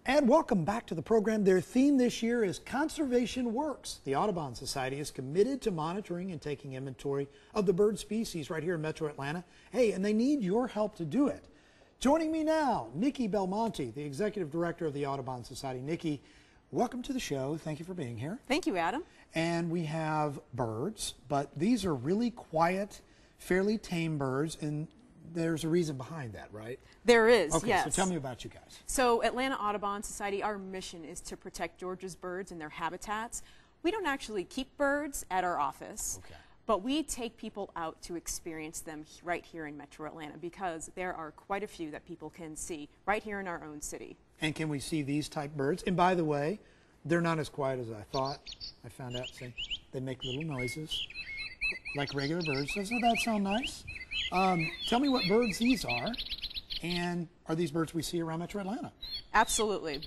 And welcome back to the program. Their theme this year is Conservation Works. The Audubon Society is committed to monitoring and taking inventory of the bird species right here in Metro Atlanta. Hey, and they need your help to do it. Joining me now, Nikki Belmonte, the Executive Director of the Audubon Society. Nikki, welcome to the show. Thank you for being here. Thank you, Adam. And we have birds, but these are really quiet, fairly tame birds, and there's a reason behind that, right? There is, okay, yes. So tell me about you guys. So Atlanta Audubon Society, our mission is to protect Georgia's birds and their habitats. We don't actually keep birds at our office, but we take people out to experience them right here in Metro Atlanta because there are quite a few that people can see right here in our own city. And can we see these type birds? And by the way, they're not as quiet as I thought. I found out they make little noises like regular birds. Doesn't that sound nice? Tell me what birds these are, and are these birds we see around Metro Atlanta? Absolutely.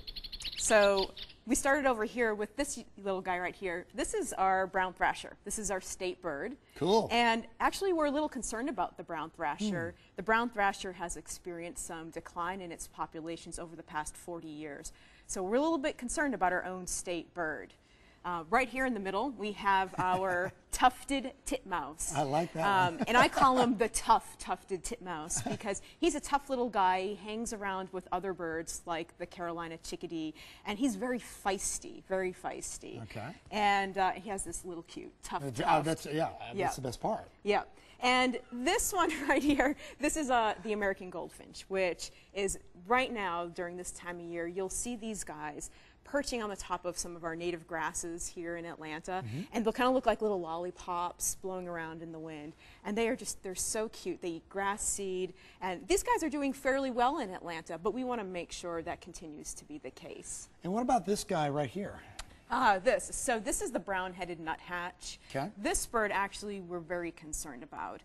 So we started over here with this little guy right here. This is our brown thrasher. This is our state bird. Cool. And actually we're a little concerned about the brown thrasher. The brown thrasher has experienced some decline in its populations over the past 40 years. So we're a little bit concerned about our own state bird. Right here in the middle, we have our tufted titmouse. I like that one. And I call him the tufted titmouse because he's a tough little guy. He hangs around with other birds like the Carolina chickadee, and he's very feisty, very feisty. Okay. And he has this little cute tuft. That's the best part. Yeah. And this one right here, this is the American goldfinch, which is right now during this time of year, you'll see these guys perching on the top of some of our native grasses here in Atlanta, and they'll kind of look like little lollipops blowing around in the wind. And they're so cute. They eat grass seed, and these guys are doing fairly well in Atlanta, but we want to make sure that continues to be the case. And what about this guy right here? So this is the brown-headed nuthatch. Okay. This bird actually we're very concerned about.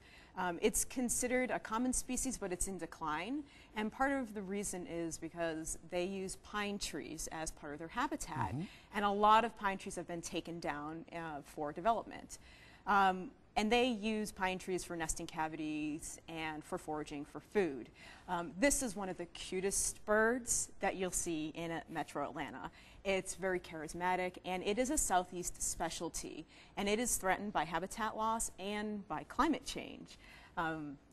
It's considered a common species, but it's in decline. And part of the reason is because they use pine trees as part of their habitat. And a lot of pine trees have been taken down for development. And they use pine trees for nesting cavities and for foraging for food. This is one of the cutest birds that you'll see in Metro Atlanta. It's very charismatic, and it is a southeast specialty, and it is threatened by habitat loss and by climate change.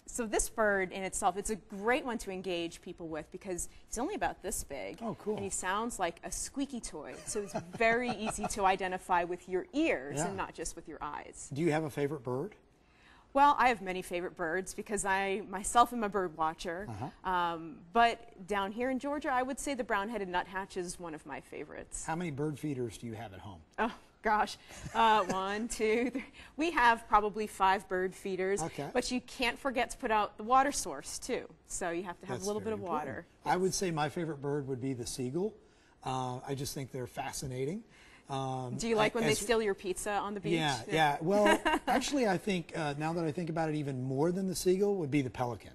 So this bird in itself, it's a great one to engage people with because he's only about this big. Oh, cool. And he sounds like a squeaky toy. So it's very easy to identify with your ears and not just with your eyes. Do you have a favorite bird? Well, I have many favorite birds because I myself am a bird watcher. But down here in Georgia, I would say the brown-headed nuthatch is one of my favorites. How many bird feeders do you have at home? Oh, gosh. 1, 2, 3. We have probably 5 bird feeders. But you can't forget to put out the water source, too. So you have to have a little bit of water. I would say my favorite bird would be the seagull. I just think they're fascinating. Do you like when they steal your pizza on the beach? Yeah. Well, actually, I think now that I think about it, even more than the seagull would be the pelican.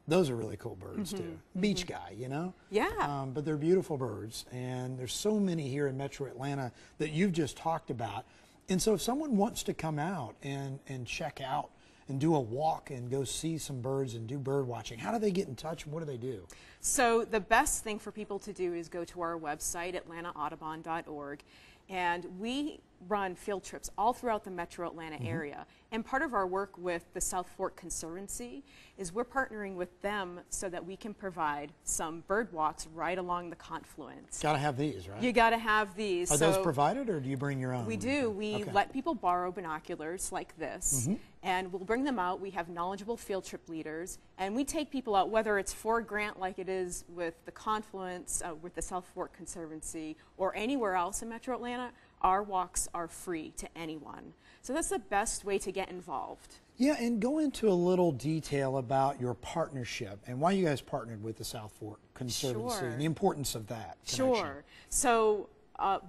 Those are really cool birds too. Beach guy, you know? Yeah. But they're beautiful birds, and there's so many here in Metro Atlanta that you've just talked about. And so if someone wants to come out and check out and do a walk and go see some birds and do bird watching, how do they get in touch and what do they do? So the best thing for people to do is go to our website, atlantaaudubon.org. And we run field trips all throughout the Metro Atlanta area. And part of our work with the South Fork Conservancy is we're partnering with them so that we can provide some bird walks right along the confluence. Got to have these, right? You got to have these. Are those provided, or do you bring your own? We do. We let people borrow binoculars like this, and we'll bring them out. We have knowledgeable field trip leaders, and we take people out, whether it's for a grant like it is with the confluence, with the South Fork Conservancy, or anywhere else in Metro Atlanta. Our walks are free to anyone. So that's the best way to get involved. Yeah, and go into a little detail about your partnership and why you guys partnered with the South Fork Conservancy and the importance of that connection. Sure. So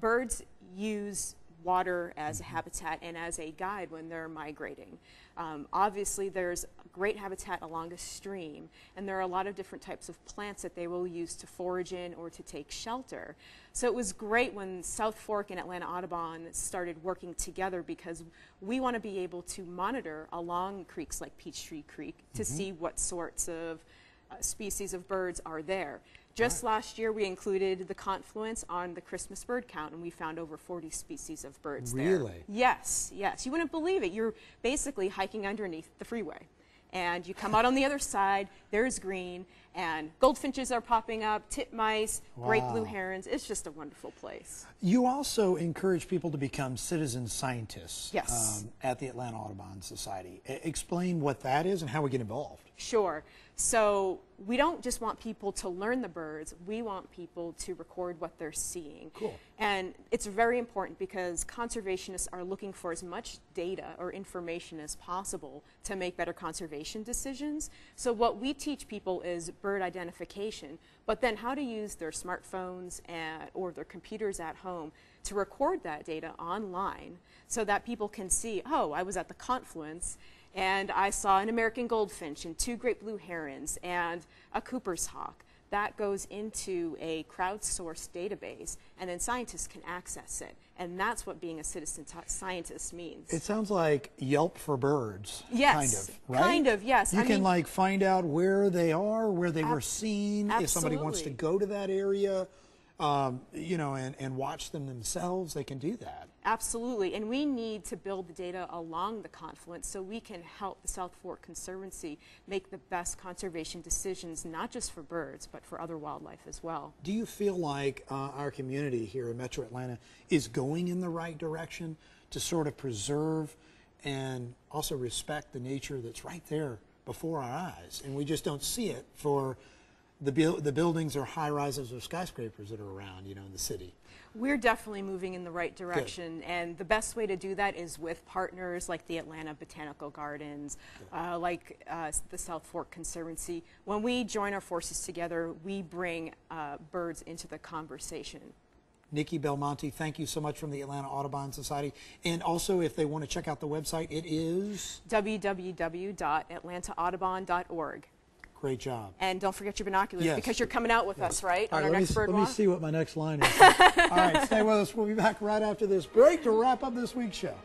birds use water as a habitat and as a guide when they're migrating. Obviously, there's great habitat along a stream, and there are a lot of different types of plants that they will use to forage in or to take shelter. So it was great when South Fork and Atlanta Audubon started working together because we want to be able to monitor along creeks like Peachtree Creek to see what sorts of species of birds are there. Just last year, we included the confluence on the Christmas bird count, and we found over 40 species of birds there. Really? Yes, yes. You wouldn't believe it. You're basically hiking underneath the freeway. And you come out on the other side, there's green, and goldfinches are popping up, titmice, great blue herons. It's just a wonderful place. You also encourage people to become citizen scientists. Yes. At the Atlanta Audubon Society. Explain what that is and how we get involved. Sure. So we don't just want people to learn the birds, we want people to record what they're seeing. Cool. And it's very important because conservationists are looking for as much data or information as possible to make better conservation decisions. So what we teach people is bird identification, but then how to use their smartphones or their computers at home to record that data online so that people can see, oh, I was at the confluence and I saw an American goldfinch and 2 great blue herons and a Cooper's hawk. That goes into a crowdsourced database, and then scientists can access it. And that's what being a citizen scientist means. It sounds like Yelp for birds. Yes. Kind of, right? Kind of, yes. You can like find out where they are, where they were seen. Absolutely. If somebody wants to go to that area, you know, and watch them themselves, they can do that. Absolutely, and we need to build the data along the confluence so we can help the South Fork Conservancy make the best conservation decisions, not just for birds, but for other wildlife as well. Do you feel like our community here in Metro Atlanta is going in the right direction to sort of preserve and also respect the nature that's right there before our eyes, and we just don't see it for the buildings or high rises or skyscrapers that are around, you know, in the city? We're definitely moving in the right direction. Good. And the best way to do that is with partners like the Atlanta Botanical Gardens, like the South Fork Conservancy. When we join our forces together, we bring birds into the conversation. Nikki Belmonte, thank you so much from the Atlanta Audubon Society. And also, if they want to check out the website, it is www.atlantaAudubon.org. Great job. And don't forget your binoculars because you're coming out with us, right? All on right, our next bird walk. Let me see what my next line is. All right, stay with us. We'll be back right after this break to wrap up this week's show.